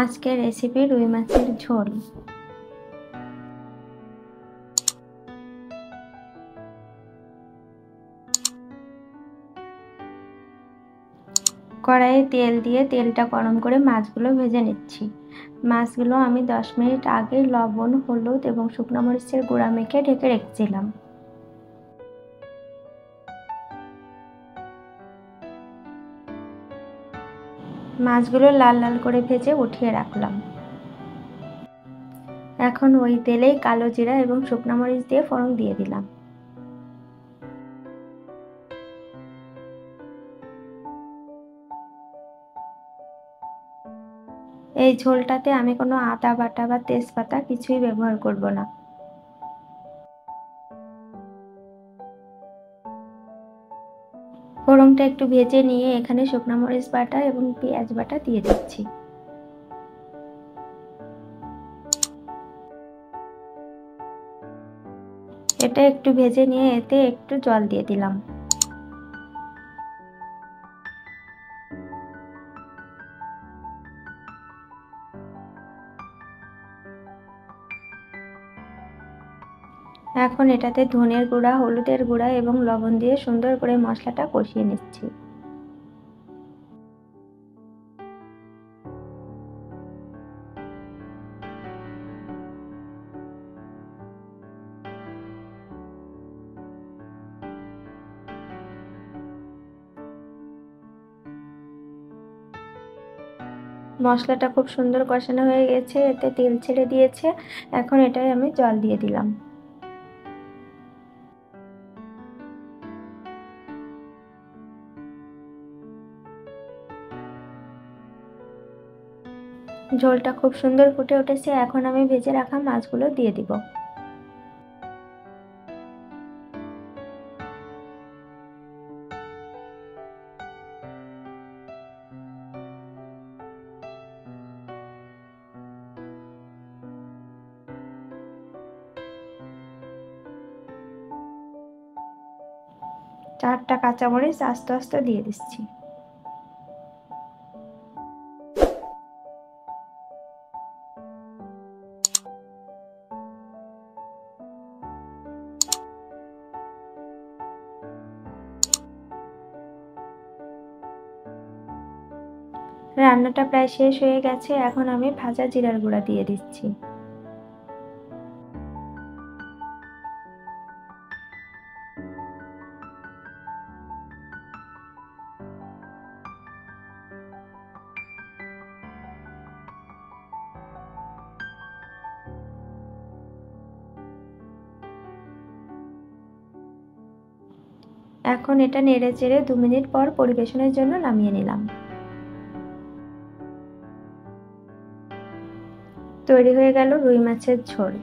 আজকের রেসিপি রুই মাছের ঝোল। কড়াইয়ে তেল দিয়ে তেলটা গরম করে মাছগুলো ভেজে নিচ্ছি। মাছগুলো আমি 10 মিনিট আগে লবণ, হলুদ এবং শুকনো মরিচের গুঁড়া মেখে ঢেকে রেখেছিলাম। মাছগুলো লাল লাল করে ভেজে উঠিয়ে রাখলাম। এখন ওই তেলেই কালো জিরা এবং শুকনো মরিচ দিয়ে ফোড়ন দিয়ে দিলাম। এই ঝোলটাতে আমি কোনো আদা বাটা বা তেজপাতা কিছুই ব্যবহার করব না। ফোড়নটা একটু ভেজে নিয়ে এখানে শুকনো মরিচ বাটা এবং পেঁয়াজ বাটা দিয়ে দিচ্ছি। এটা একটু ভেজে নিয়ে এতে একটু জল দিয়ে দিলাম। এখন এটাতে ধনের গুঁড়া, হলুদের গুঁড়া এবং লবণ দিয়ে সুন্দর করে মশলাটা কষিয়ে নিচ্ছি। মশলাটা খুব সুন্দর কষানো হয়ে গেছে, এতে তেল ছেড়ে দিয়েছে। এখন এটাই আমি জল দিয়ে দিলাম। ঝোলটা খুব সুন্দর ফুটে উঠেছে। এখন আমি ভেজে রাখা মাছগুলো দিয়ে দিব। চারটা কাঁচামরিচ আস্তে আস্তে দিয়ে দিচ্ছি। রান্নাটা প্রায় শেষ হয়ে গেছে। এখন আমি ভাজা জিরার গুঁড়া দিয়ে দিচ্ছি। এখন এটা নেড়ে চেড়ে 2 মিনিট পর পরিবেশনের জন্য নামিয়ে নিলাম। তৈরি হয়ে গেল রুই মাছের ঝোল।